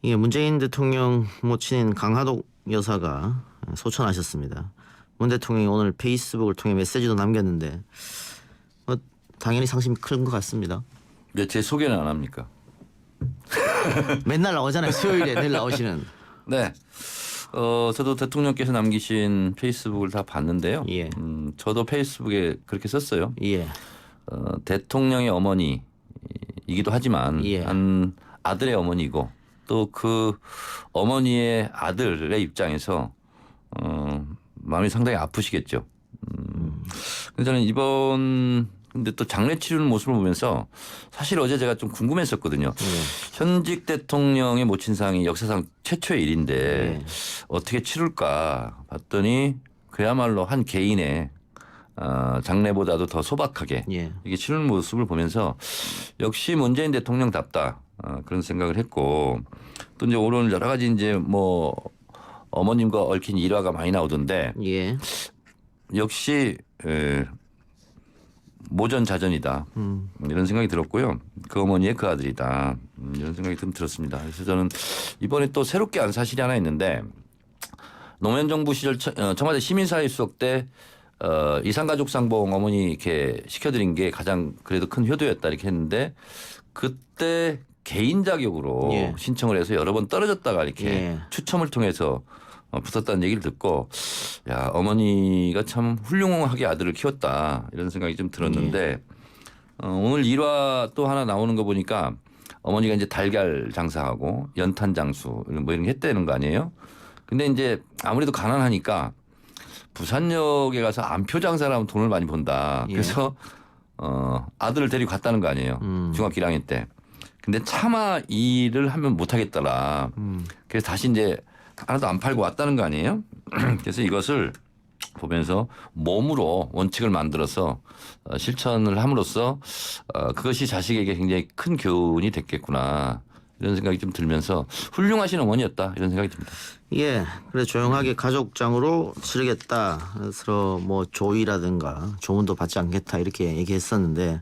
예, 문재인 대통령 모친인 강하동 여사가 소천하셨습니다. 문 대통령이 오늘 페이스북을 통해 메시지도 남겼는데 당연히 상심이 큰 것 같습니다. 네, 제 소개는 안 합니까? 맨날 나오잖아요. 수요일에 늘 나오시는. 네. 저도 대통령께서 남기신 페이스북을 다 봤는데요. 예. 저도 페이스북에 그렇게 썼어요. 예. 대통령의 어머니이기도 하지만 예. 한 아들의 어머니고 또 그 어머니의 아들의 입장에서 마음이 상당히 아프시겠죠. 그래서 저는 근데 또 장례 치르는 모습을 보면서 사실 어제 제가 좀 궁금했었거든요. 현직 대통령의 모친상이 역사상 최초의 일인데 예. 어떻게 치룰까 봤더니 그야말로 한 개인의 장례보다도 더 소박하게 예. 이게 치르는 모습을 보면서 역시 문재인 대통령답다 그런 생각을 했고 또 이제 오늘 여러 가지 이제 뭐 어머님과 얽힌 일화가 많이 나오던데 예. 역시 모전자전이다 이런 생각이 들었고요. 그 어머니의 그 아들이다 이런 생각이 좀 들었습니다. 그래서 저는 이번에 또 새롭게 안 사실이 하나 있는데 노무현 정부 시절 청와대 시민사회수석 때 이산가족상봉 어머니 이렇게 시켜드린 게 가장 그래도 큰 효도였다 이렇게 했는데 그때 개인 자격으로 예. 신청을 해서 여러 번 떨어졌다가 이렇게 예. 추첨을 통해서 붙었다는 얘기를 듣고 야 어머니가 참 훌륭하게 아들을 키웠다 이런 생각이 좀 들었는데 오늘 일화 또 하나 나오는 거 보니까 어머니가 이제 달걀 장사하고 연탄 장수 뭐 이런 게 했다는 거 아니에요? 근데 이제 아무래도 가난하니까 부산역에 가서 암표 장사를 하면 돈을 많이 번다. 예. 그래서 아들을 데리고 갔다는 거 아니에요. 중학교 1학년 때. 근데 차마 일을 하면 못 하겠더라. 그래서 다시 이제 하나도 안 팔고 왔다는 거 아니에요? 그래서 이것을 보면서 몸으로 원칙을 만들어서 실천을 함으로써 그것이 자식에게 굉장히 큰 교훈이 됐겠구나. 이런 생각이 좀 들면서 훌륭하신 어머니였다. 이런 생각이 듭니다. 예. 그래 조용하게 가족장으로 치르겠다. 그래서 뭐 조의라든가 조문도 받지 않겠다 이렇게 얘기했었는데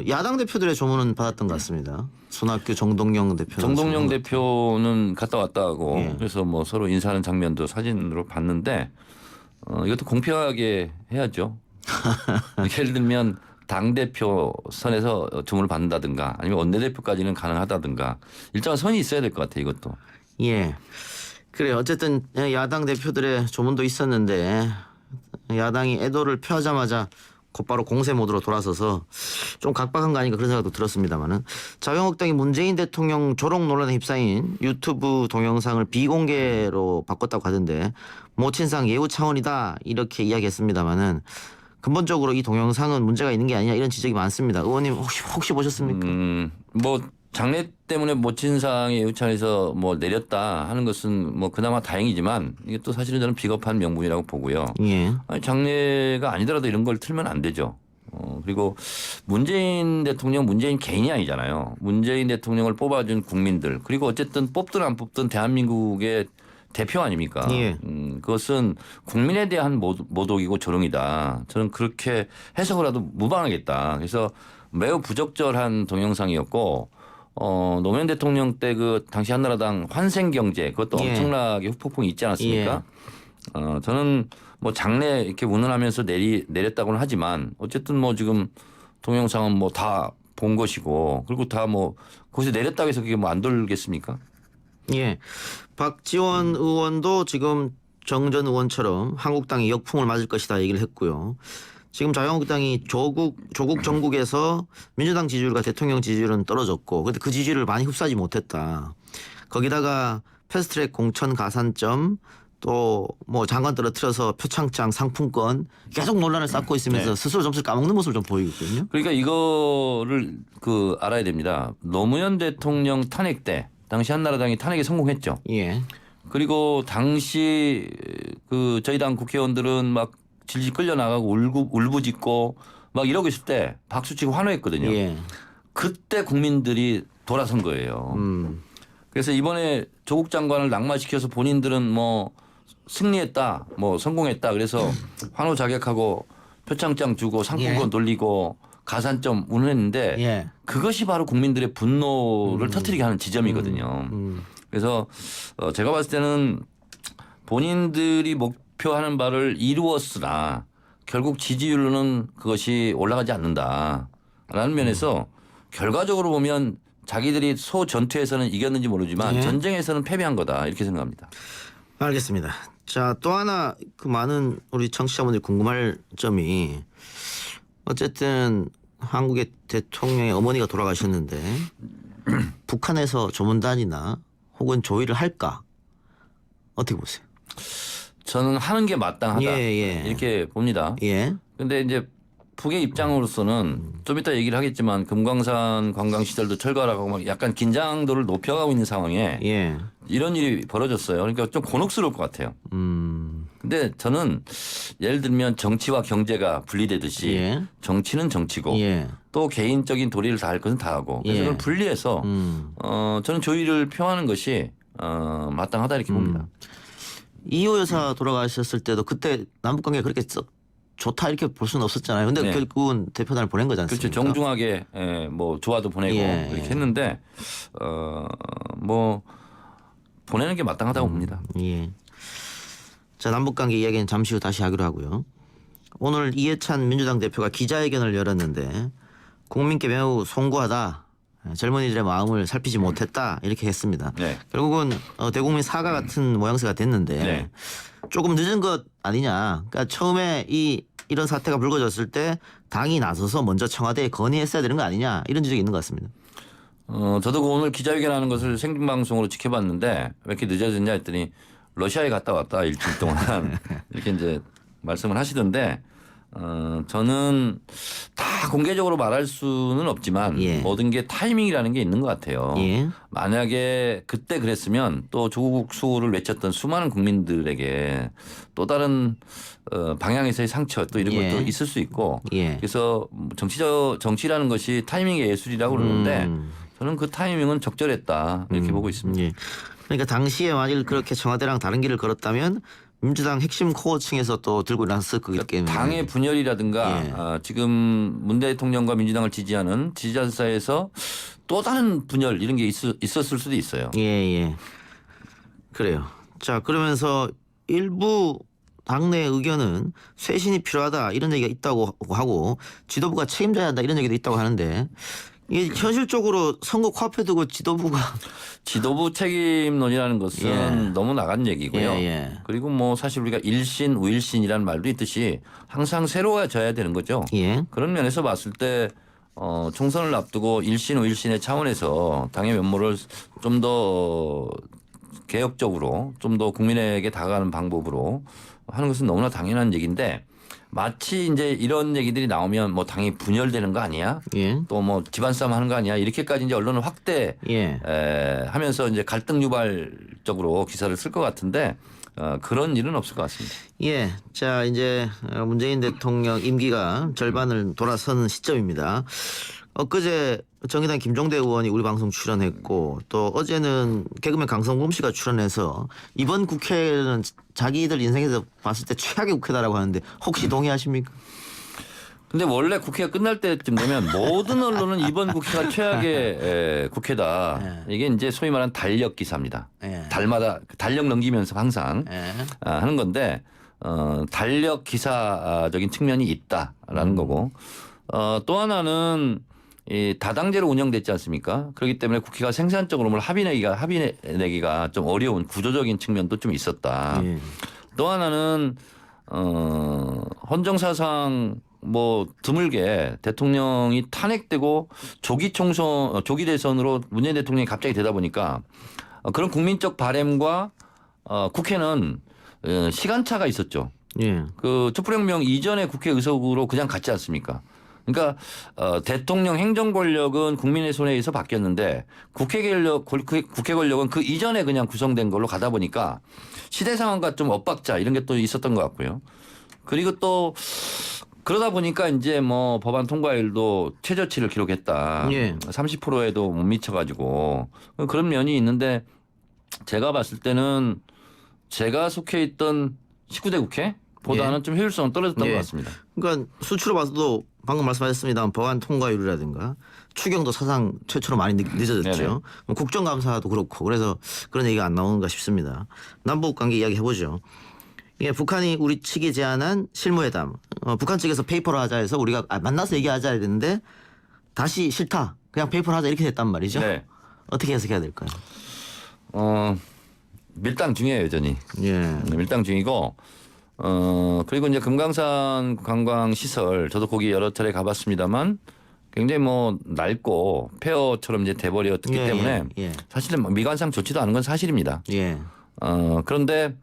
야당 대표들의 조문은 받았던 것 같습니다. 손학규, 정동영 대표. 정동영 대표는 갔다 왔다 하고 예. 그래서 뭐 서로 인사하는 장면도 사진으로 봤는데 이것도 공평하게 해야죠. 예를 들면 당대표 선에서 조문을 받는다든가 아니면 원내대표까지는 가능하다든가 일정한 선이 있어야 될 것 같아요. 이것도. 예. 그래 어쨌든 야당 대표들의 조문도 있었는데 야당이 애도를 표하자마자 곧바로 공세 모드로 돌아서서 좀 각박한 거 아닌가 그런 생각도 들었습니다만은 자유한국당이 문재인 대통령 조롱 논란에 휩싸인 유튜브 동영상을 비공개로 바꿨다고 하던데 모친상 예우 차원이다 이렇게 이야기했습니다만은 근본적으로 이 동영상은 문제가 있는 게 아니냐 이런 지적이 많습니다. 의원님 혹시 보셨습니까? 뭐 장례 때문에 모친상의 예우찬에서 뭐 내렸다 하는 것은 뭐 그나마 다행이지만 이게 또 사실은 저는 비겁한 명분이라고 보고요. 예. 아니, 장례가 아니더라도 이런 걸 틀면 안 되죠. 그리고 문재인 대통령 문재인 개인이 아니잖아요. 문재인 대통령을 뽑아준 국민들 그리고 어쨌든 뽑든 안 뽑든 대한민국의 대표 아닙니까? 예. 그것은 국민에 대한 모독이고 조롱이다. 저는 그렇게 해석을 해도 무방하겠다. 그래서 매우 부적절한 동영상이었고 노무현 대통령 때 그 당시 한나라당 환생경제 그것도 예. 엄청나게 후폭풍이 있지 않았습니까? 저는 뭐 장례 이렇게 운운하면서 내렸다고는 하지만 어쨌든 뭐 지금 동영상은 뭐 다 본 것이고 그리고 다 뭐 거기서 내렸다고 해서 그게 뭐 안 돌겠습니까? 예. 박지원 의원도 지금 정전 의원처럼 한국당이 역풍을 맞을 것이다 얘기를 했고요. 지금 자유한국당이 조국 정국에서 민주당 지지율과 대통령 지지율은 떨어졌고 근데 그 지지율을 많이 흡수하지 못했다. 거기다가 패스트트랙 공천 가산점 또 뭐 장관 떨어뜨려서 표창장 상품권 계속 논란을 쌓고 있으면서 네. 스스로 점수를 까먹는 모습을 좀 보이거든요. 그러니까 이거를 알아야 됩니다. 노무현 대통령 탄핵 때 당시 한나라당이 탄핵에 성공했죠. 예. 그리고 당시 그 저희 당 국회의원들은 막 질질 끌려나가고 울부짖고 막 이러고 있을 때 박수치고 환호했거든요. 예. 그때 국민들이 돌아선 거예요. 그래서 이번에 조국 장관을 낙마시켜서 본인들은 뭐 승리했다, 뭐 성공했다. 그래서 환호 자격하고 표창장 주고 상품권 예. 돌리고 가산점 운운했는데 예. 그것이 바로 국민들의 분노를 터뜨리게 하는 지점이거든요. 그래서 제가 봤을 때는 본인들이 목표하는 바를 이루었으나 결국 지지율로는 그것이 올라가지 않는다라는 면에서 결과적으로 보면 자기들이 소전투에서는 이겼는지 모르지만 예. 전쟁에서는 패배한 거다 이렇게 생각합니다. 알겠습니다. 자, 또 하나 그 많은 우리 청취자분들이 궁금할 점이 어쨌든 한국의 대통령의 어머니가 돌아가셨는데 북한에서 조문단이나 혹은 조의를 할까? 어떻게 보세요? 저는 하는 게 마땅하다 예. 이렇게 봅니다. 예. 근데 이제 북의 입장으로서는 좀 이따 얘기를 하겠지만 금강산 관광 시설도 철거하고 막 약간 긴장도를 높여가고 있는 상황에 예. 이런 일이 벌어졌어요. 그러니까 좀 곤혹스러울 것 같아요. 근데 저는 예를 들면 정치와 경제가 분리되듯이 예. 정치는 정치고 예. 또 개인적인 도리를 다할 것은 다 하고 그래서 예. 그걸 분리해서 저는 조의를 표하는 것이 마땅하다 이렇게 봅니다. 이호 여사 돌아가셨을 때도 그때 남북 관계가 그렇게 썩 좋다 이렇게 볼 수는 없었잖아요. 근데 네. 결국은 대표단을 보낸 거지 않습니까? 그렇죠. 정중하게 뭐 조화도 보내고 예. 이렇게 했는데 뭐 보내는 게 마땅하다고 봅니다. 예. 자, 남북 관계 이야기는 잠시 후 다시 하기로 하고요. 오늘 이해찬 민주당 대표가 기자회견을 열었는데 국민께 매우 송구하다. 젊은이들의 마음을 살피지 못했다 이렇게 했습니다. 네. 결국은 대국민 사과 같은 모양새가 됐는데 네. 조금 늦은 것 아니냐. 그러니까 처음에 이런 사태가 불거졌을 때 당이 나서서 먼저 청와대에 건의했어야 되는 거 아니냐 이런 지적이 있는 것 같습니다. 저도 그 오늘 기자회견하는 것을 생방송으로 지켜봤는데 왜 이렇게 늦어졌냐 했더니 러시아에 갔다 왔다 일주일 동안 이렇게 이제 말씀을 하시던데 저는 다 공개적으로 말할 수는 없지만 예. 모든 게 타이밍이라는 게 있는 것 같아요. 예. 만약에 그때 그랬으면 또 조국 수호를 외쳤던 수많은 국민들에게 또 다른 방향에서의 상처 또 이런 예. 것도 있을 수 있고 예. 그래서 정치라는 것이 타이밍의 예술이라고 그러는데 저는 그 타이밍은 적절했다 이렇게 보고 있습니다. 예. 그러니까 당시에 만일 그렇게 청와대랑 다른 길을 걸었다면 민주당 핵심 코어층에서 또 들고 일어났을 거기 때문에 당의 분열이라든가 예. 지금 문 대통령과 민주당을 지지하는 지지자 사이에서 또 다른 분열 이런 게 있었을 수도 있어요. 예. 그래요. 자, 그러면서 일부 당내 의견은 쇄신이 필요하다 이런 얘기가 있다고 하고 지도부가 책임져야 한다 이런 얘기도 있다고 하는데 이게 현실적으로 선거 코앞에 두고 지도부 책임론이라는 것은 예. 너무 나간 얘기고요. 예. 그리고 뭐 사실 우리가 일신 우일신이라는 말도 있듯이 항상 새로워져야 되는 거죠. 예. 그런 면에서 봤을 때 총선을 앞두고 일신 우일신의 차원에서 당의 면모를 좀 더 개혁적으로 좀 더 국민에게 다가가는 방법으로 하는 것은 너무나 당연한 얘기인데 마치 이제 이런 얘기들이 나오면 뭐 당이 분열되는 거 아니야? 예. 또 뭐 집안 싸움 하는 거 아니야? 이렇게까지 이제 언론을 확대 예. 하면서 이제 갈등 유발적으로 기사를 쓸 것 같은데 그런 일은 없을 것 같습니다. 예. 자, 이제 문재인 대통령 임기가 절반을 돌아서는 시점입니다. 엊그제 정의당 김종대 의원이 우리 방송 출연했고 또 어제는 개그맨 강성범 씨가 출연해서 이번 국회는 자기들 인생에서 봤을 때 최악의 국회다라고 하는데 혹시 동의하십니까? 근데 원래 국회가 끝날 때쯤 되면 모든 언론은 이번 국회가 최악의 국회다. 이게 이제 소위 말하는 달력 기사입니다. 예. 달마다 달력 넘기면서 항상 예. 하는 건데 달력 기사적인 측면이 있다라는 거고 또 하나는 이 다당제로 운영됐지 않습니까? 그렇기 때문에 국회가 생산적으로 뭘 합의 내기가 좀 어려운 구조적인 측면도 좀 있었다. 예. 또 하나는 헌정사상 뭐 드물게 대통령이 탄핵되고 조기 대선으로 문재인 대통령이 갑자기 되다 보니까 그런 국민적 바램과 국회는 시간차가 있었죠. 예. 그 촛불혁명 이전의 국회 의석으로 그냥 갔지 않습니까? 그러니까 대통령 행정 권력은 국민의 손에 의해서 바뀌었는데 국회 권력은 그 이전에 그냥 구성된 걸로 가다 보니까 시대 상황과 좀 엇박자 이런 게 또 있었던 것 같고요. 그리고 또 그러다 보니까 이제 뭐 법안 통과율도 최저치를 기록했다. 예. 30%에도 못 미쳐가지고 그런 면이 있는데 제가 봤을 때는 제가 속해 있던 19대 국회 보다는 예. 좀 효율성은 떨어졌던 예. 것 같습니다. 그러니까 수치로 봐서도 방금 말씀하셨습니다. 법안 통과율이라든가 추경도 사상 최초로 많이 늦어졌죠. 네네. 뭐 국정감사도 그렇고 그래서 그런 얘기가 안 나오는가 싶습니다. 남북 관계 이야기 해보죠. 예, 북한이 우리 측이 제안한 실무회담. 북한 측에서 페이퍼로 하자 해서 우리가 만나서 얘기하자 했는데 다시 싫다. 그냥 페이퍼로 하자 이렇게 됐단 말이죠. 네. 어떻게 해석해야 될까요? 밀당 중이에요 여전히. 예. 밀당 중이고 그리고 이제 금강산 관광 시설 저도 거기 여러 차례 가봤습니다만 굉장히 뭐 낡고 폐허처럼 이제 돼버렸기 예, 때문에 예, 예. 사실은 뭐 미관상 좋지도 않은 건 사실입니다. 예. 그런데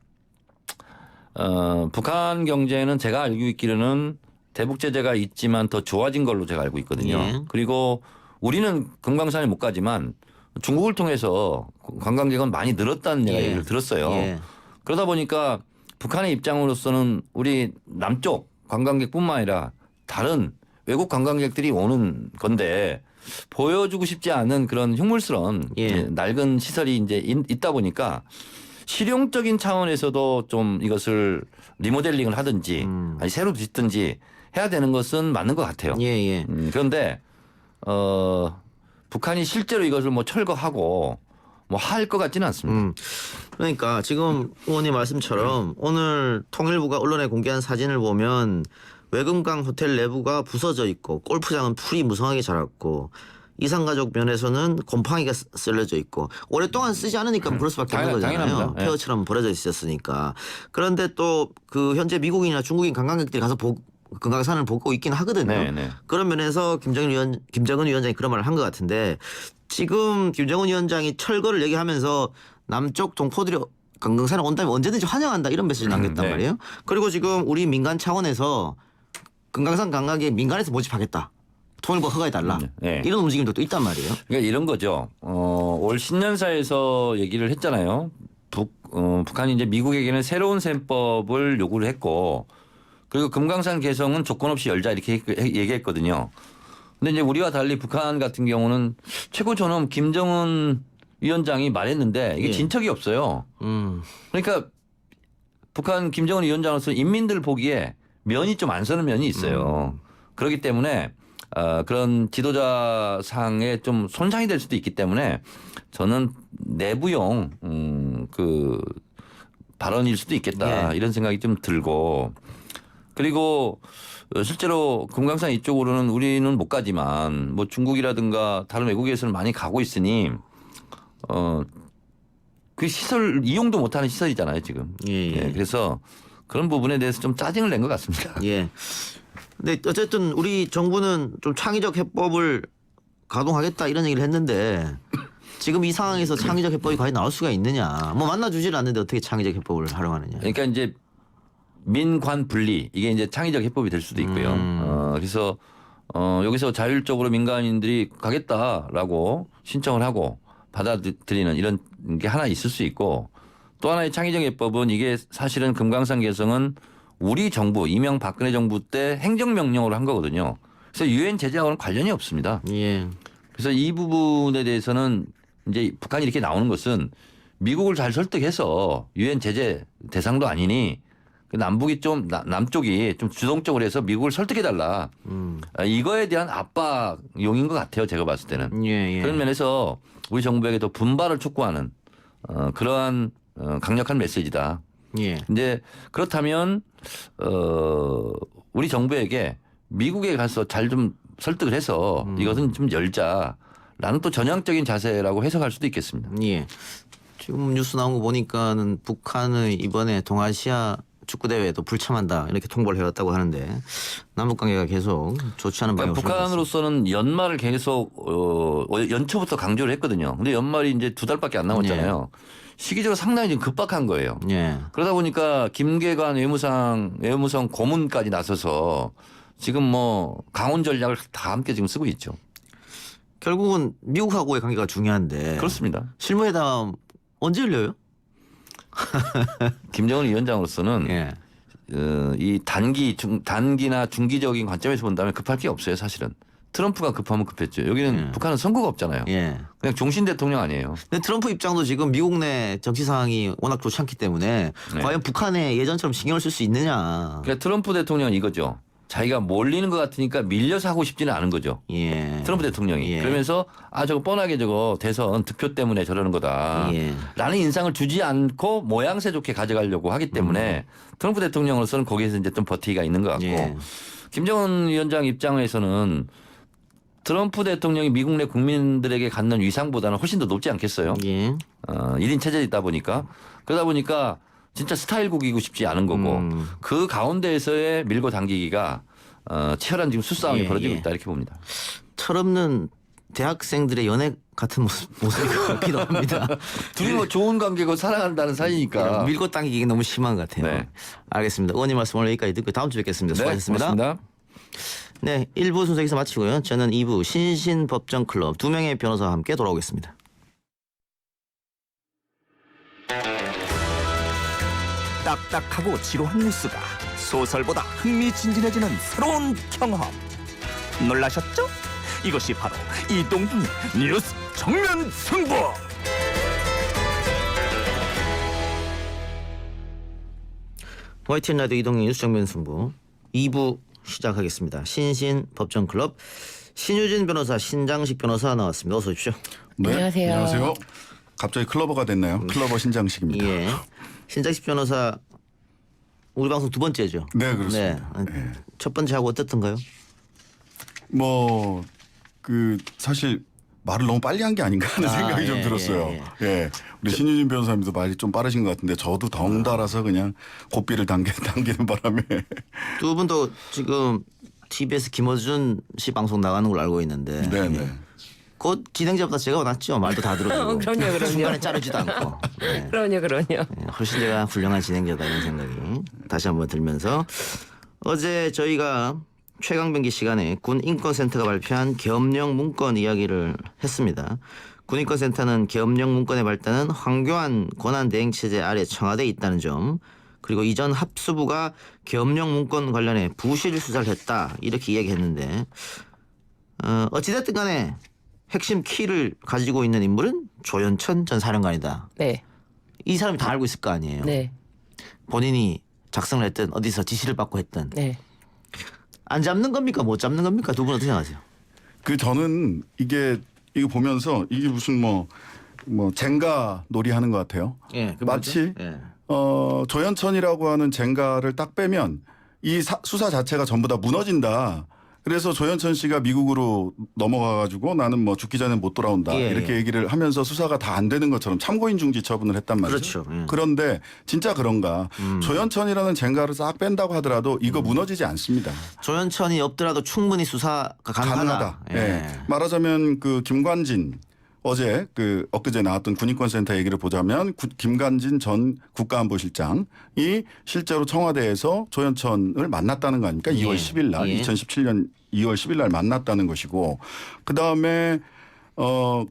북한 경제는 제가 알고 있기로는 대북 제재가 있지만 더 좋아진 걸로 제가 알고 있거든요. 예. 그리고 우리는 금강산에 못 가지만 중국을 통해서 관광객은 많이 늘었다는 예. 얘기를 들었어요. 예. 그러다 보니까 북한의 입장으로서는 우리 남쪽 관광객뿐만 아니라 다른 외국 관광객들이 오는 건데 보여주고 싶지 않은 그런 흉물스러운 예. 낡은 시설이 이제 있다 보니까 실용적인 차원에서도 좀 이것을 리모델링을 하든지 아니 새로 짓든지 해야 되는 것은 맞는 것 같아요. 예, 예. 그런데 북한이 실제로 이것을 뭐 철거하고 뭐 할 것 같지는 않습니다. 그러니까 지금 의원님 말씀처럼 오늘 통일부가 언론에 공개한 사진을 보면 외금강 호텔 내부가 부서져 있고 골프장은 풀이 무성하게 자랐고 이산가족 면에서는 곰팡이가 쓸려져 있고 오랫동안 쓰지 않으니까 그럴 수밖에 없는 거잖아요. 당연합니다. 예. 폐허처럼 버려져 있었으니까. 그런데 또 그 현재 미국인이나 중국인 관광객들이 가서 금강산을 보고 있긴 하거든요. 네, 네. 그런 면에서 김정은 위원장이 그런 말을 한 것 같은데 지금 김정은 위원장이 철거를 얘기하면서 남쪽 동포들이 금강산에 온다면 언제든지 환영한다 이런 메시지를 남겼단 네. 말이에요. 그리고 지금 우리 민간 차원에서 금강산 관광객 민간에서 모집하겠다. 통일부 허가해달라. 네. 이런 움직임도 또 있단 말이에요. 그러니까 이런 거죠. 올 신년사에서 얘기를 했잖아요. 북한이 이제 미국에게는 새로운 셈법을 요구를 했고 그리고 금강산 개성은 조건 없이 열자 이렇게 얘기했거든요. 근데 이제 우리와 달리 북한 같은 경우는 최고 존엄 김정은 위원장이 말했는데 이게 예. 진척이 없어요. 그러니까 북한 김정은 위원장으로서 인민들 보기에 면이 좀 안 서는 면이 있어요. 그렇기 때문에 그런 지도자상에 좀 손상이 될 수도 있기 때문에 저는 내부용 그 발언일 수도 있겠다 예. 이런 생각이 좀 들고 그리고 실제로 금강산 이쪽으로는 우리는 못 가지만 뭐 중국이라든가 다른 외국에서는 많이 가고 있으니 그 시설 이용도 못하는 시설이잖아요 지금. 예. 그래서 그런 부분에 대해서 좀 짜증을 낸 것 같습니다. 예. 근데 어쨌든 우리 정부는 좀 창의적 해법을 가동하겠다 이런 얘기를 했는데 지금 이 상황에서 창의적 해법이 과연 나올 수가 있느냐. 뭐 만나주질 않는데 어떻게 창의적 해법을 활용하느냐. 그러니까 이제 민관 분리 이게 이제 창의적 해법이 될 수도 있고요. 그래서 여기서 자율적으로 민간인들이 가겠다라고 신청을 하고 받아들이는 이런 게 하나 있을 수 있고 또 하나의 창의적 해법은 이게 사실은 금강산 개성은 우리 정부 이명박근혜 정부 때 행정명령으로 한 거거든요. 그래서 유엔 제재하고는 관련이 없습니다. 예. 그래서 이 부분에 대해서는 이제 북한이 이렇게 나오는 것은 미국을 잘 설득해서 유엔 제재 대상도 아니니 남북이 좀 남쪽이 좀 주동적으로 해서 미국을 설득해달라. 이거에 대한 압박용인 것 같아요. 제가 봤을 때는. 예, 예. 그런 면에서 우리 정부에게 더 분발을 촉구하는 그러한 강력한 메시지다. 예. 근데 그렇다면 우리 정부에게 미국에 가서 잘 좀 설득을 해서 이것은 좀 열자라는 또 전향적인 자세라고 해석할 수도 있겠습니다. 예. 지금 뉴스 나온 거 보니까는 북한의 이번에 동아시아 축구 대회도 불참한다 이렇게 통보를 해왔다고 하는데 남북 관계가 계속 좋지 않은 방향으로. 그러니까 북한으로서는 연말을 계속 연초부터 강조를 했거든요. 근데 연말이 이제 2달밖에 안 남았잖아요. 시기적으로 상당히 지금 급박한 거예요. 예. 그러다 보니까 김계관 외무성 고문까지 나서서 지금 뭐 강원 전략을 다 함께 지금 쓰고 있죠. 결국은 미국하고의 관계가 중요한데. 그렇습니다. 실무회담 언제 열려요? 김정은 위원장으로서는 예. 이 단기나 중기적인 관점에서 본다면 급할 게 없어요, 사실은. 트럼프가 급하면 급했죠. 여기는 북한은 선거가 없잖아요. 예. 그냥 종신 대통령 아니에요. 근데 트럼프 입장도 지금 미국 내 정치 상황이 워낙 좋지 않기 때문에 네. 과연 북한에 예전처럼 신경을 쓸 수 있느냐. 그러니까 트럼프 대통령은 이거죠. 자기가 몰리는 것 같으니까 밀려서 하고 싶지는 않은 거죠. 예. 트럼프 대통령이. 예. 그러면서 저거 뻔하게 저거 대선 득표 때문에 저러는 거다. 예. 라는 인상을 주지 않고 모양새 좋게 가져가려고 하기 때문에 트럼프 대통령으로서는 거기에서 이제 좀 버티기가 있는 것 같고 예. 김정은 위원장 입장에서는 트럼프 대통령이 미국 내 국민들에게 갖는 위상보다는 훨씬 더 높지 않겠어요. 예. 1인 체제에 있다 보니까 그러다 보니까 진짜 스타일국이고 싶지 않은 거고 그 가운데에서의 밀고 당기기가 치열한 지금 수싸움이 예, 벌어지고 예. 있다 이렇게 봅니다. 철없는 대학생들의 연애 같은 모습이 같기도 합니다. 둘이 뭐 좋은 관계고 사랑한다는 사이니까. 밀고 당기기 너무 심한 것 같아요. 네. 알겠습니다. 의원님 말씀 오늘 여기까지 듣고 다음 주에 뵙겠습니다. 수고하셨습니다. 고맙습니다. 네, 1부 순서 여기서 마치고요. 저는 2부 신신법정클럽 2명의 변호사와 함께 돌아오겠습니다. 딱딱하고 지루한 뉴스가 소설보다 흥미진진해지는 새로운 경험. 놀라셨죠? 이것이 바로 이동준의 뉴스 정면 승부. YTN 라디오 이동영 뉴스 정면 승부 2부 시작하겠습니다. 신신법정클럽 신유진 변호사, 신장식 변호사 나왔습니다. 어서 오십시오. 네, 안녕하세요. 안녕하세요. 갑자기 클러버가 됐네요. 클러버 신장식입니다. 예. 신장식 변호사 우리 방송 두 번째죠. 네, 그렇습니다. 네. 예. 첫 번째 하고 어떻던가요? 뭐 그 사실 말을 너무 빨리 한 게 아닌가 하는 생각이 예, 좀 들었어요. 예, 예. 우리 신유진 변호사님도 말이 좀 빠르신 것 같은데 저도 덩달아서 그냥 고삐를 당기는 바람에 두 분도 지금 TBS 김어준 씨 방송 나가는 걸 알고 있는데 네네. 그 진행자보다 제가 낫죠. 말도 다 들어주고 그럼요. 중간에 자르지도 않고 네. 그럼요. 네, 훨씬 제가 훌륭한 진행자다 이런 생각이 다시 한번 들면서 어제 저희가 최강병기 시간에 군인권센터가 발표한 계엄령 문건 이야기를 했습니다. 군인권센터는 계엄령 문건의 발단은 황교안 권한대행체제 아래 청와대에 있다는 점, 그리고 이전 합수부가 계엄령 문건 관련해 부실 수사를 했다 이렇게 이야기했는데 어찌됐든 간에 핵심 키를 가지고 있는 인물은 조현천 전 사령관이다. 네. 이 사람이 다 알고 있을 거 아니에요. 네. 본인이 작성을 했든 어디서 지시를 받고 했든 네. 안 잡는 겁니까? 못 잡는 겁니까? 두 분 어떻게 생각하세요? 그 저는 이거 보면서 이게 무슨 뭐 젠가 놀이 하는 것 같아요. 예, 마치 예. 조현천이라고 하는 젠가를 딱 빼면 이 수사 자체가 전부 다 무너진다. 그래서 조현천 씨가 미국으로 넘어가가지고 나는 뭐 죽기 전에 못 돌아온다. 예, 이렇게 예. 얘기를 하면서 수사가 다 안 되는 것처럼 참고인 중지 처분을 했단 말이죠. 그렇죠. 예. 그런데 진짜 그런가. 조현천이라는 젠가를 싹 뺀다고 하더라도 이거 무너지지 않습니다. 조현천이 없더라도 충분히 수사가 가능하다. 예. 말하자면 그 김관진 어제 엊그제 나왔던 군인권센터 얘기를 보자면 김관진 전 국가안보실장이 실제로 청와대에서 조현천을 만났다는 거 아닙니까? 예. 2월 10일 날 예. 2017년 2월 10일 날 만났다는 것이고 그다음에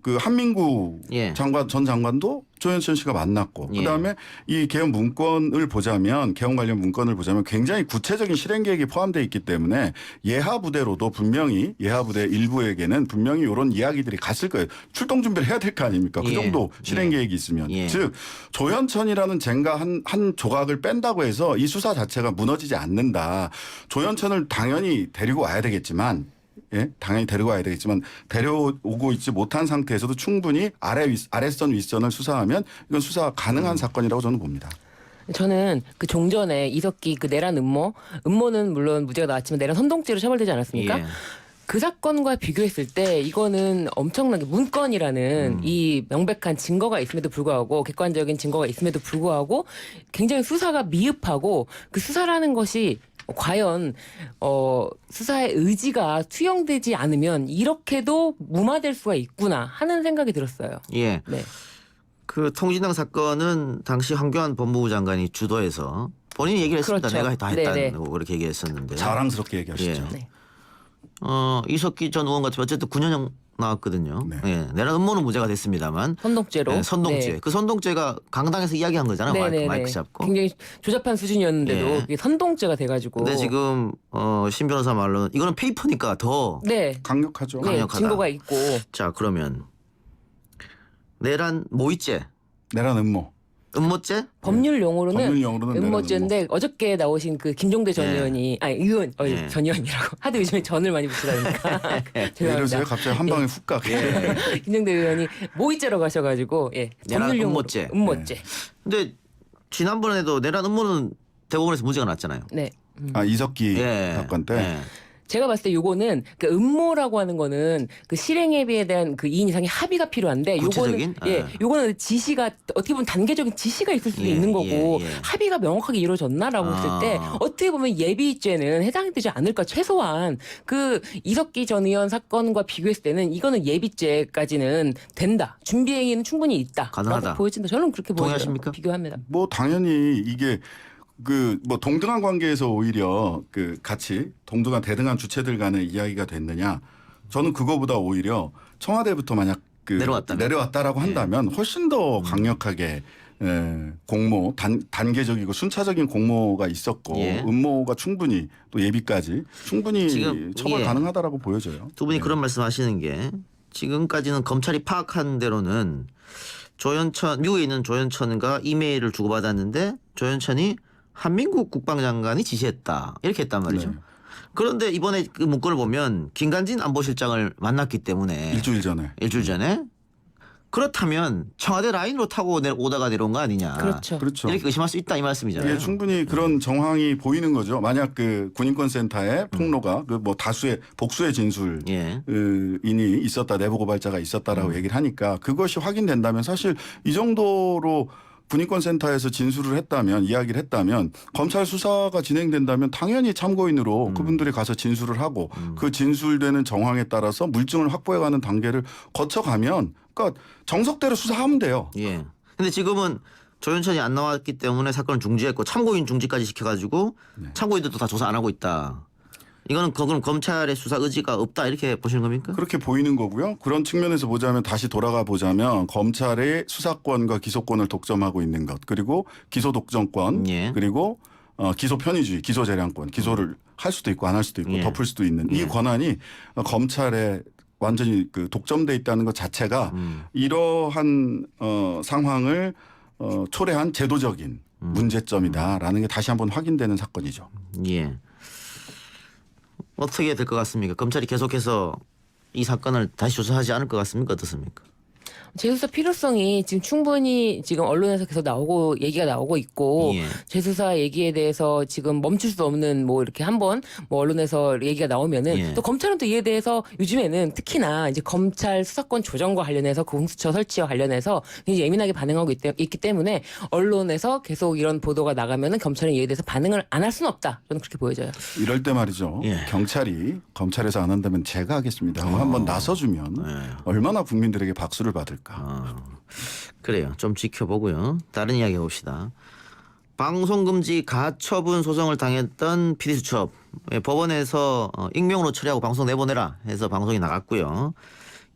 그 한민구 예. 전 장관도 조현천 씨가 만났고 예. 그다음에 이 계엄 문건을 보자면 계엄 관련 문건을 보자면 굉장히 구체적인 실행 계획이 포함되어 있기 때문에 예하 부대로도 분명히 예하 부대 일부에게는 분명히 이런 이야기들이 갔을 거예요. 출동 준비를 해야 될 거 아닙니까? 그 예. 정도 실행 예. 계획이 있으면 예. 즉 조현천이라는 젠가 한 조각을 뺀다고 해서 이 수사 자체가 무너지지 않는다. 조현천을 당연히 데리고 와야 되겠지만 예, 당연히 데리고 와야 되겠지만 데려오고 있지 못한 상태에서도 충분히 아랫선 윗선을 수사하면 이건 수사 가능한 사건이라고 저는 봅니다. 저는 그 종전에 이석기 그 내란 음모는 물론 무죄가 나왔지만 내란 선동죄로 처벌되지 않았습니까? 예. 그 사건과 비교했을 때 이거는 엄청나게 문건이라는 이 명백한 증거가 있음에도 불구하고 객관적인 증거가 있음에도 불구하고 굉장히 수사가 미흡하고 그 수사라는 것이 과연 수사의 의지가 투영되지 않으면 이렇게도 무마될 수가 있구나 하는 생각이 들었어요. 예. 네. 그 통진당 사건은 당시 황교안 법무부 장관이 주도해서 본인이 얘기를 했습니다. 그렇죠. 내가 다 네네. 했다고 그렇게 얘기했었는데. 자랑스럽게 얘기하시죠. 예. 네. 이석기 전 의원 같은 어쨌든 9년 나왔거든요. 네. 예, 내란 음모는 무죄가 됐습니다만 선동죄로. 예, 선동죄. 네. 그 선동죄가 강당에서 이야기한 거잖아요. 네네네. 마이크 잡고. 굉장히 조잡한 수준이었는데도 예. 그게 선동죄가 돼가지고. 근데 지금 신 변호사 말로는 이거는 페이퍼니까 더. 네. 강력하죠. 네, 강력하다. 증거가 있고. 자 그러면 내란 모의죄, 내란 음모. 음모죄. 법률 용어로는 법률 용어로는 내란 음모죄인데 어저께 나오신 그 김종대 전 예. 의원이 의원 예. 전 의원이라고 하도 요즘에 전을 많이 붙이다니까 왜 이러세요? 죄송합니다. 갑자기 한 방에 훅 가게. 김종대 의원이 모의죄로 가셔가지고 내란 법률 용어로 음모죄. 음모죄. 근데 지난번에도 내란 음모는 대법원에서 무죄가 났잖아요. 네. 아 이석기 예. 사건 때. 예. 제가 봤을 때 요거는 그 음모라고 하는 거는 그 실행에 대한 그 2인 이상의 합의가 필요한데 구체적인? 요거는 요거는 지시가 어떻게 보면 단계적인 지시가 있을 수도 예, 있는 거고 예, 예. 합의가 명확하게 이루어졌나라고 했을 때 어떻게 보면 예비죄는 해당이 되지 않을까 최소한 그 이석기 전 의원 사건과 비교했을 때는 이거는 예비죄까지는 된다 준비행위는 충분히 있다 가능하다. 보여진다 저는 그렇게 보여요 동의하십니까? 비교합니다. 뭐 당연히 이게 그 뭐 동등한 관계에서 오히려 그 같이 동등한 대등한 주체들 간의 이야기가 됐느냐 저는 그거보다 오히려 청와대부터 만약 그 내려왔다라고 한다면 훨씬 더 강력하게 공모 단계적이고 순차적인 공모가 있었고 예. 음모가 충분히 또 예비까지 충분히 지금, 처벌 예. 가능하다라고 보여져요. 두 분이 네. 그런 말씀하시는 게 지금까지는 검찰이 파악한 대로는 조현천 미국에 있는 조현천과 이메일을 주고받았는데 조현천이 한민국 국방장관이 지시했다 이렇게 했단 말이죠. 네. 그런데 이번에 그 문건을 보면 김관진 안보실장을 만났기 때문에 일주일 전에 일주일 전에 그렇다면 청와대 라인으로 타고 오다가 내려온 거 아니냐. 그렇죠. 그렇죠. 이렇게 의심할 수 있다 이 말씀이잖아요. 이게 충분히 그런 정황이 보이는 거죠. 만약 그 군인권센터의 폭로가 그 뭐 다수의 복수의 진술 예. 인이 있었다 내부 고발자가 있었다라고 얘기를 하니까 그것이 확인된다면 사실 이 정도로 군인권센터에서 진술을 했다면 이야기를 했다면 검찰 수사가 진행된다면 당연히 참고인으로 그분들이 가서 진술을 하고 그 진술되는 정황에 따라서 물증을 확보해가는 단계를 거쳐가면 그러니까 정석대로 수사하면 돼요. 예. 근데 지금은 조현천이 안 나왔기 때문에 사건을 중지했고 참고인 중지까지 시켜가지고 참고인들도 다 조사 안 하고 있다. 이거는 그럼 검찰의 수사 의지가 없다 이렇게 보시는 겁니까? 그렇게 보이는 거고요. 그런 측면에서 보자면 다시 돌아가 보자면 검찰의 수사권과 기소권을 독점하고 있는 것 그리고 기소 독점권 예. 그리고 기소 편의주의, 기소 재량권, 기소를 할 수도 있고 안 할 수도 있고 예. 덮을 수도 있는 이 권한이 검찰에 완전히 그 독점돼 있다는 것 자체가 이러한 상황을 초래한 제도적인 문제점이다라는 게 다시 한번 확인되는 사건이죠. 예. 어떻게 될 것 같습니까? 검찰이 계속해서 이 사건을 다시 조사하지 않을 것 같습니까? 어떻습니까? 재수사 필요성이 지금 충분히 지금 언론에서 계속 나오고 얘기가 나오고 있고 예. 재수사 얘기에 대해서 지금 멈출 수 없는 뭐 이렇게 한번 뭐 언론에서 얘기가 나오면은 예. 또 검찰은 또 이에 대해서 요즘에는 특히나 이제 검찰 수사권 조정과 관련해서 그 공수처 설치와 관련해서 굉장히 예민하게 반응하고 있기 때문에 언론에서 계속 이런 보도가 나가면은 검찰은 이에 대해서 반응을 안 할 수는 없다. 저는 그렇게 보여져요. 이럴 때 말이죠. 예. 경찰이 검찰에서 안 한다면 제가 하겠습니다. 하고 한번 나서주면 얼마나 국민들에게 박수를 받을까. 그래요. 좀 지켜보고요. 다른 이야기 해봅시다. 방송금지 가처분 소송을 당했던 PD수첩 법원에서 익명으로 처리하고 방송 내보내라 해서 방송이 나갔고요.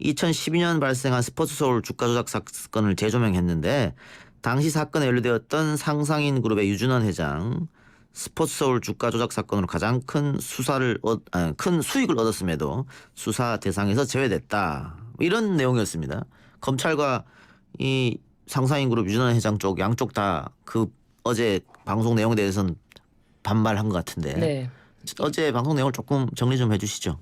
2012년 발생한 스포츠서울 주가 조작 사건을 재조명했는데 당시 사건에 연루되었던 상상인 그룹의 유준원 회장 스포츠서울 주가 조작 사건으로 가장 큰 큰 수익을 얻었음에도 수사 대상에서 제외됐다. 이런 내용이었습니다. 검찰과 이 상상인 그룹 유준원 회장 쪽 양쪽 다 그 어제 방송 내용에 대해서는 반발한 것 같은데 네. 어제 방송 내용을 조금 정리 좀 해주시죠.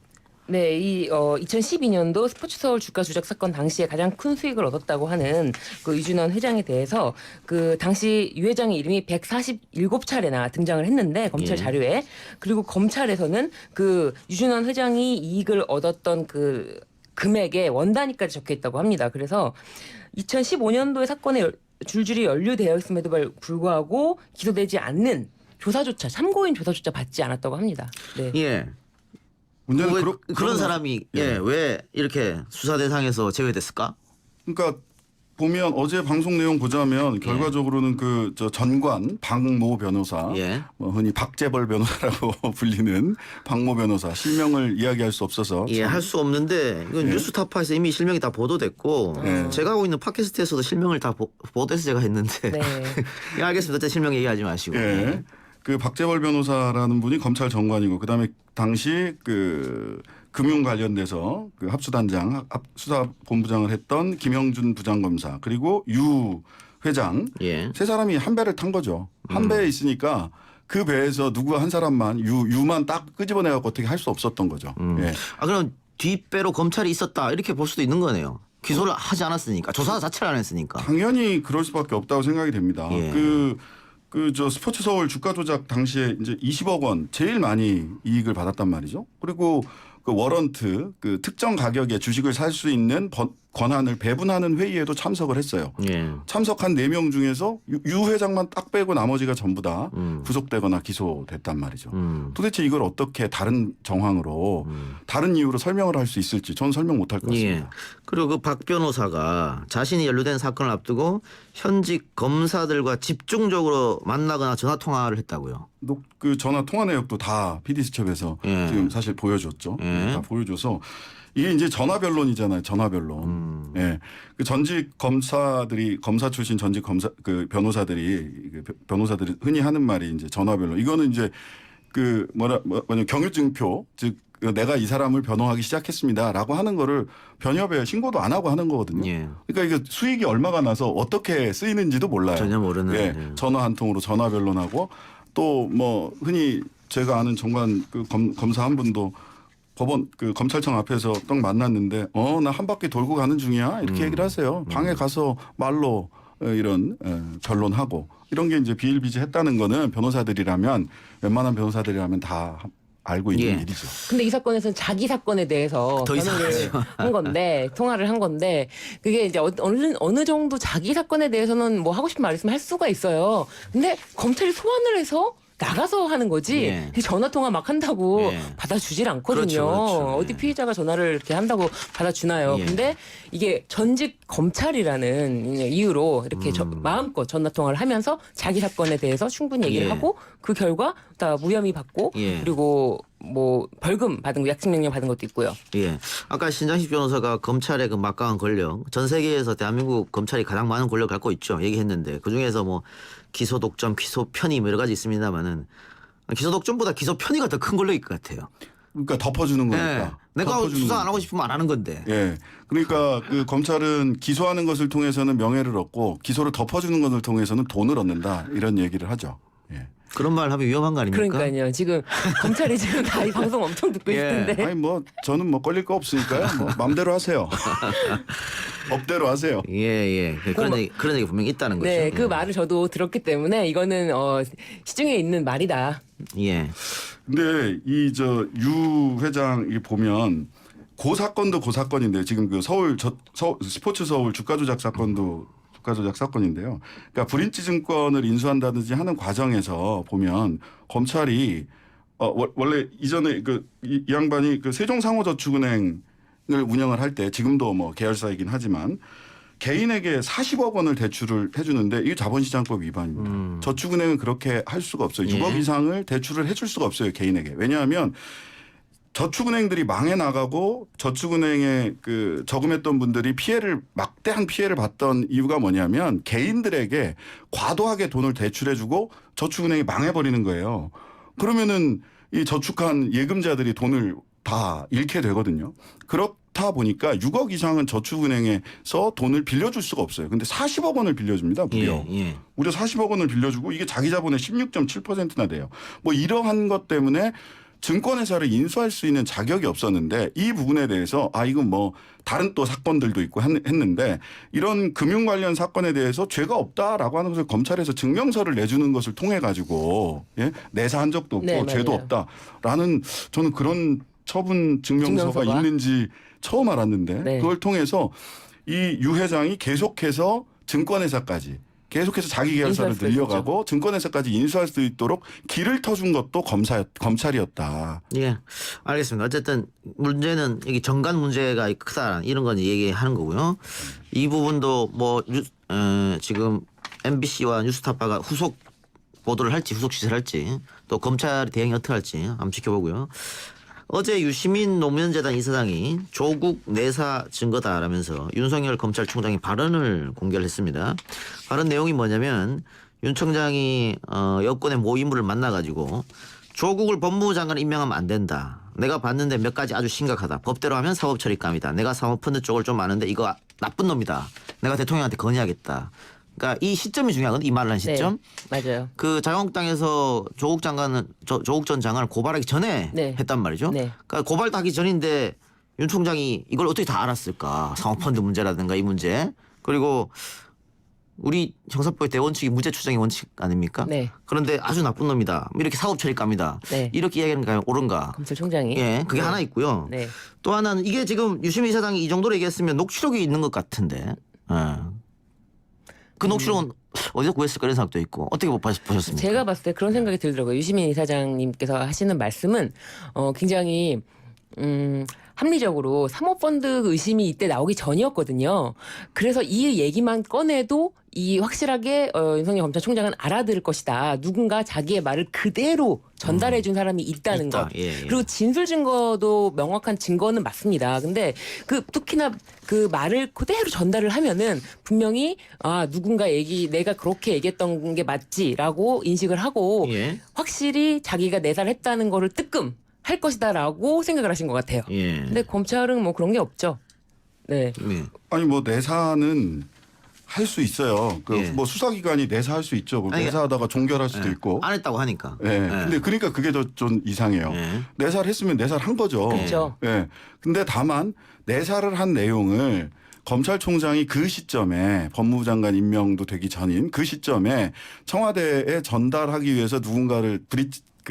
네, 이 2012년도 스포츠 서울 주가 조작 사건 당시에 가장 큰 수익을 얻었다고 하는 그 유준원 회장에 대해서 그 당시 유 회장의 이름이 147차례나 등장을 했는데 검찰 예. 자료에 그리고 검찰에서는 그 유준원 회장이 이익을 얻었던 그 금액의 원단위까지 적혀 있다고 합니다. 그래서 2015년도에 사건에 줄줄이 연루되어 있음에도 불구하고 기소되지 않는 조사조차 참고인 조사조차 받지 않았다고 합니다. 네. 예. 문제는 그런 사람이 왜 이렇게 수사 대상에서 제외됐을까? 그러니까 보면 어제 방송 내용 보자면 결과적으로는 그 저 전관 박모 변호사, 예. 뭐 흔히 박재벌 변호사라고 불리는 박모 변호사 실명을 이야기할 수 없어서 예, 할 수 없는데 이건 뉴스타파에서 이미 실명이 다 보도됐고 제가 하고 있는 팟캐스트에서도 실명을 다 보도해서 제가 했는데 네. 예, 알겠습니다. 어쨌든 실명 얘기하지 마시고. 예. 그 박재벌 변호사라는 분이 검찰 정관이고 그다음에 당시 그 금융 관련돼서 그 합수단장 수사본부장을 했던 김영준 부장검사 그리고 유 회장 예. 세 사람이 한 배를 탄 거죠. 한 배에 있으니까 그 배에서 누구 한 사람만 유만 딱 끄집어내 갖고 어떻게 할 수 없었던 거죠. 예. 아 그럼 뒷배로 검찰이 있었다 이렇게 볼 수도 있는 거네요. 기소를 하지 않았으니까 조사 자체를 안 했으니까. 당연히 그럴 수밖에 없다고 생각이 됩니다. 예. 저 스포츠 서울 주가 조작 당시에 이제 20억 원 제일 많이 이익을 받았단 말이죠. 그리고 그 워런트 그 특정 가격에 주식을 살 수 있는 권한을 배분하는 회의에도 참석을 했어요. 예. 참석한 4명 중에서 유 회장만 딱 빼고 나머지가 전부 다 구속되거나 기소됐단 말이죠. 도대체 이걸 어떻게 다른 정황으로 다른 이유로 설명을 할 수 있을지 저는 설명 못할 것 같습니다. 예. 그리고 그 박 변호사가 자신이 연루된 사건을 앞두고 현직 검사들과 집중적으로 만나거나 전화 통화를 했다고요. 그 전화 통화 내역도 다 PD수첩에서 예. 지금 사실 보여줬죠. 예. 다 보여줘서 이게 이제 전화 변론이잖아요. 전화 변론. 예. 그 전직 검사들이 검사 출신 전직 검사 그 변호사들이 흔히 하는 말이 이제 전화 변론. 이거는 이제 그 뭐냐 경유증표 즉 내가 이 사람을 변호하기 시작했습니다라고 하는 거를 변협에 신고도 안 하고 하는 거거든요. 예. 그러니까 이게 수익이 얼마가 나서 어떻게 쓰이는지도 몰라요. 전혀 모르는. 예. 전화 한 통으로 전화 변론하고 또 뭐 흔히 제가 아는 정관 그 검사 한 분도 법원 그 검찰청 앞에서 딱 만났는데 나 한 바퀴 돌고 가는 중이야 이렇게 얘기를 하세요. 방에 가서 말로 이런 변론하고 이런 게 이제 비일비재했다는 거는 변호사들이라면 웬만한 변호사들이라면 다 알고 있는 예. 일이죠. 근데 이 사건에서는 자기 사건에 대해서 더 변호를 한 건데 통화를 한 건데 그게 이제 어느 정도 자기 사건에 대해서는 뭐 하고 싶은 말 있으면 할 수가 있어요. 근데 검찰이 소환을 해서 나가서 하는 거지 예. 전화 통화 막 한다고 예. 받아주질 않거든요. 그렇죠, 그렇죠. 어디 예. 피의자가 전화를 이렇게 한다고 받아주나요? 예. 근데 이게 전직 검찰이라는 이유로 이렇게 마음껏 전화 통화를 하면서 자기 사건에 대해서 충분히 얘기를 예. 하고 그 결과 다 무혐의 받고 예. 그리고 뭐 벌금 받은 거 약식명령 받은 것도 있고요. 예. 아까 신장식 변호사가 검찰의 그 막강한 권력, 전 세계에서 대한민국 검찰이 가장 많은 권력을 갖고 있죠. 얘기했는데 그 중에서 뭐 기소 독점, 기소 편의 뭐 여러 가지 있습니다만은 기소 독점보다 기소 편의가 더 큰 권력일 것 같아요. 그러니까 덮어주는 예. 거니까. 내가 덮어주는 수사 안 거니까. 하고 싶으면 안 하는 건데. 예. 그러니까 그 검찰은 기소하는 것을 통해서는 명예를 얻고 기소를 덮어주는 것을 통해서는 돈을 얻는다 이런 얘기를 하죠. 예. 그런 말 하면 위험한 거 아닙니까? 그러니까요. 지금 검찰이 지금 다 이 방송 엄청 듣고 예. 있을 텐데. 아니 뭐 저는 뭐 걸릴 거 없으니까요. 뭐 마음대로 하세요. 법대로 하세요. 예, 예. 그런 얘기 분명히 있다는 거죠. 네, 그 말을 저도 들었기 때문에 이거는 시중에 있는 말이다. 예. 근데 이 저 유 회장 이 보면 그 사건도 그 사건인데 지금 그 서울 스포츠 서울 주가 조작 사건도 주가 조작 사건인데요. 그러니까 브린치 증권을 인수한다든지 하는 과정에서 보면 검찰이 원래 이전에 이 양반이 그 세종상호저축은행을 운영을 할 때 지금도 뭐 계열사이긴 하지만 개인에게 40억 원을 대출을 해주는데 이게 자본시장법 위반입니다. 저축은행은 그렇게 할 수가 없어요. 예. 6억 이상을 대출을 해줄 수가 없어요. 개인에게. 왜냐하면 저축은행들이 망해 나가고 저축은행에 그 저금했던 분들이 막대한 피해를 봤던 이유가 뭐냐면 개인들에게 과도하게 돈을 대출해주고 저축은행이 망해버리는 거예요. 그러면은 이 저축한 예금자들이 돈을 다 잃게 되거든요. 그렇다 보니까 6억 이상은 저축은행에서 돈을 빌려줄 수가 없어요. 근데 40억 원을 빌려줍니다. 무려. 예, 예. 무려 40억 원을 빌려주고 이게 자기 자본의 16.7%나 돼요. 뭐 이러한 것 때문에 증권회사를 인수할 수 있는 자격이 없었는데 이 부분에 대해서 이건 뭐 다른 또 사건들도 있고 했는데 이런 금융 관련 사건에 대해서 죄가 없다라고 하는 것을 검찰에서 증명서를 내주는 것을 통해 가지고 예? 내사한 적도 없고 네, 죄도 맞아요. 없다라는 저는 그런 처분 증명서가 증명서가? 있는지 처음 알았는데 네. 그걸 통해서 이 유 회장이 계속해서 증권회사까지 계속해서 자기 계열사를 인수할 수 늘려가고 증권회사까지 인수할 수 있도록 길을 터준 것도 검찰이었다. 예, 알겠습니다. 어쨌든 문제는 여기 정관 문제가 크다 이런 건 얘기하는 거고요. 이 부분도 뭐 지금 MBC와 뉴스타파가 후속 보도를 할지 후속 취재를 할지 또 검찰 대응이 어떻게 할지 한번 지켜보고요. 어제 유시민 노무현재단 이사장이 조국 내사 증거다라면서 윤석열 검찰총장이 발언을 공개를 했습니다. 발언 내용이 뭐냐면 윤 청장이 여권의 모 인물을 만나가지고 조국을 법무부 장관 임명하면 안 된다. 내가 봤는데 몇 가지 아주 심각하다. 법대로 하면 사법처리감이다. 내가 사모펀드 쪽을 좀 아는데 이거 나쁜 놈이다. 내가 대통령한테 건의하겠다. 그러니까 이 시점이 중요하거든. 이 말을 한 시점. 네, 맞아요. 그 자유한국당에서 조국 전 장관을 고발하기 전에 네. 했단 말이죠. 네. 그러니까 고발도 하기 전인데 윤 총장이 이걸 어떻게 다 알았을까? 사모펀드 문제라든가 이 문제. 그리고 우리 형사법의 대원칙이 무죄 추정의 원칙 아닙니까? 네. 그런데 아주 나쁜 놈이다. 이렇게 사법처리감이다. 네. 이렇게 이야기하는 게 옳은가? 검찰총장이. 예, 그게 네. 하나 있고요. 네. 또 하나는 이게 지금 유시민 이사장이 이 정도로 얘기했으면 녹취록이 있는 것 같은데. 예. 그 녹취록은 어디서 구했을까 이런 생각도 있고 어떻게 보셨습니까? 제가 봤을 때 그런 생각이 들더라고요. 유시민 이사장님께서 하시는 말씀은 굉장히 합리적으로 사모펀드 의심이 이때 나오기 전이었거든요. 그래서 이 얘기만 꺼내도 이 확실하게 윤석열 검찰총장은 알아들을 것이다. 누군가 자기의 말을 그대로 전달해 준 사람이 있다는 있다. 것. 예, 예. 그리고 진술 증거도 명확한 증거는 맞습니다. 근데 그 특히나 그 말을 그대로 전달을 하면은 분명히 누군가 내가 그렇게 얘기했던 게 맞지라고 인식을 하고 예. 확실히 자기가 내사를 했다는 거를 뜨끔 할 것이다라고 생각을 하신 것 같아요. 예. 근데 검찰은 뭐 그런 게 없죠. 네. 예. 아니 뭐 내사는 할 수 있어요. 예. 뭐 수사기관이 내사할 수 있죠. 아니, 내사하다가 종결할 수도 있고. 안 했다고 하니까. 예. 근데 그러니까 그게 좀 이상해요. 예. 내사를 했으면 내사를 한 거죠. 그렇죠. 예. 근데 다만 내사를 한 내용을 검찰총장이 그 시점에 법무부 장관 임명도 되기 전인 그 시점에 청와대에 전달하기 위해서 누군가를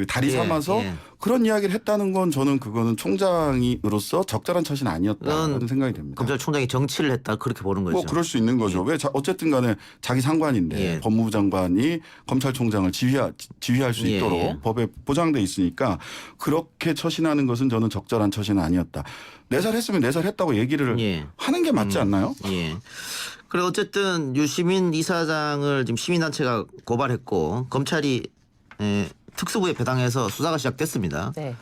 다리 예, 삼아서 예. 그런 이야기를 했다는 건 저는 그거는 총장으로서 적절한 처신은 아니었다는 그건 생각이 듭니다. 검찰총장이 정치를 했다 그렇게 보는 거죠. 뭐 그럴 수 있는 거죠. 왜 어쨌든 간에 자기 상관인데 예. 법무부 장관이 검찰총장을 지휘할 수 예. 있도록 법에 보장돼 있으니까 그렇게 처신하는 것은 저는 적절한 처신은 아니었다. 내사를 했으면 내사를 했다고 얘기를 예. 하는 게 맞지 않나요? 예. 그래 어쨌든 유시민 이사장을 지금 시민단체가 고발했고 검찰이 특수부에 배당해서 수사가 시작됐습니다. 네.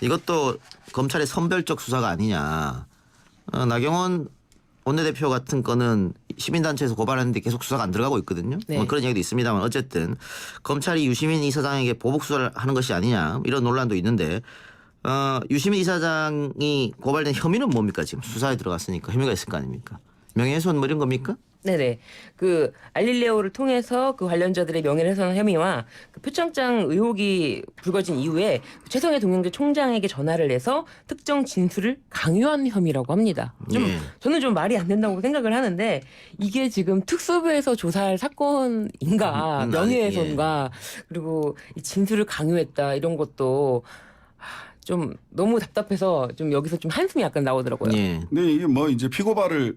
이것도 검찰의 선별적 수사가 아니냐. 나경원 원내대표 같은 건은 시민단체에서 고발했는데 계속 수사가 안 들어가고 있거든요. 네. 뭐 그런 얘기도 있습니다만 어쨌든 검찰이 유시민 이사장에게 보복 수사를 하는 것이 아니냐 이런 논란도 있는데 유시민 이사장이 고발된 혐의는 뭡니까 지금 수사에 들어갔으니까 혐의가 있을 거 아닙니까? 명예훼손 뭐 이런 겁니까? 네네. 그 알릴레오를 통해서 그 관련자들의 명예훼손 혐의와 그 표창장 의혹이 불거진 이후에 최성해 동영대 총장에게 전화를 해서 특정 진술을 강요한 혐의라고 합니다. 예. 저는 좀 말이 안 된다고 생각을 하는데 이게 지금 특수부에서 조사할 사건인가 명예훼손가 그리고 이 진술을 강요했다 이런 것도 좀 너무 답답해서 좀 여기서 좀 한숨이 약간 나오더라고요. 예. 근데 이게 뭐 이제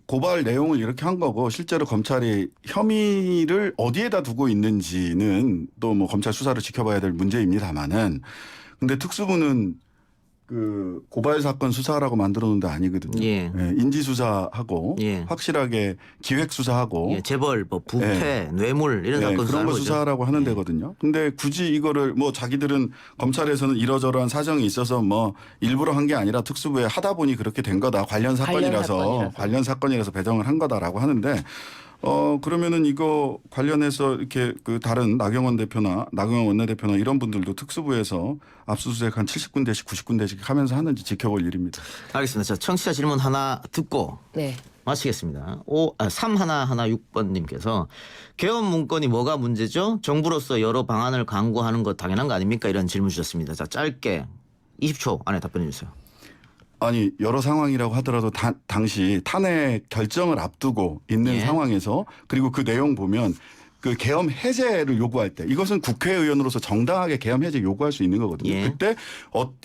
고발 내용을 이렇게 한 거고 실제로 검찰이 혐의를 어디에다 두고 있는지는 또 뭐 검찰 수사를 지켜봐야 될 문제입니다만은 근데 특수부는 그 고발 사건 수사라고 만들어 놓은 데 아니거든요. 예. 인지 수사하고 예. 확실하게 기획 수사하고 예, 재벌, 뭐 부패, 뇌물 이런 사건 그런 거 수사하는 거죠. 수사하라고 하는 데거든요. 근데 굳이 이거를 뭐 자기들은 검찰에서는 이러저러한 사정이 있어서 뭐 일부러 한 게 아니라 특수부에 하다 보니 그렇게 된 거다. 관련 사건이라서 배정을 한 거다라고 하는데 그러면은 이거 관련해서 이렇게 그 다른 나경원 원내대표나 이런 분들도 특수부에서 압수수색 한 70군데씩 90군데씩 하면서 하는지 지켜볼 일입니다. 알겠습니다. 자, 청취자 질문 하나 듣고 네. 마치겠습니다. 3116번님께서 개헌 문건이 뭐가 문제죠? 정부로서 여러 방안을 강구하는 것 당연한 거 아닙니까? 이런 질문 주셨습니다. 자, 짧게 20초 안에 답변해 주세요. 아니 여러 상황이라고 하더라도 당시 탄핵 결정을 앞두고 있는 예. 상황에서 그리고 그 내용 보면 그 계엄 해제를 요구할 때 이것은 국회의원으로서 정당하게 계엄 해제 요구할 수 있는 거거든요. 예. 그때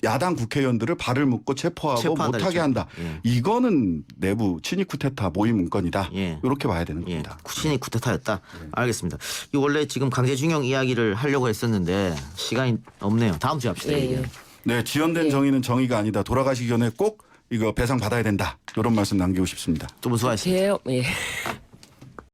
야당 국회의원들을 발을 묶고 체포하고 체포한다 못하게 그랬죠. 한다. 예. 이거는 내부 친위 쿠데타 모의 문건이다. 예. 이렇게 봐야 되는 예, 겁니다. 쿠친이 쿠데타였다. 알겠습니다. 이 원래 지금 강제징용 이야기를 하려고 했었는데 시간이 없네요. 다음 주에 합시다. 예, 얘기. 예. 네, 지연된 정의는 정의가 아니다. 돌아가시기 전에 꼭 이거 배상 받아야 된다. 이런 말씀 남기고 싶습니다. 두 분 수고하셨습니다. 예.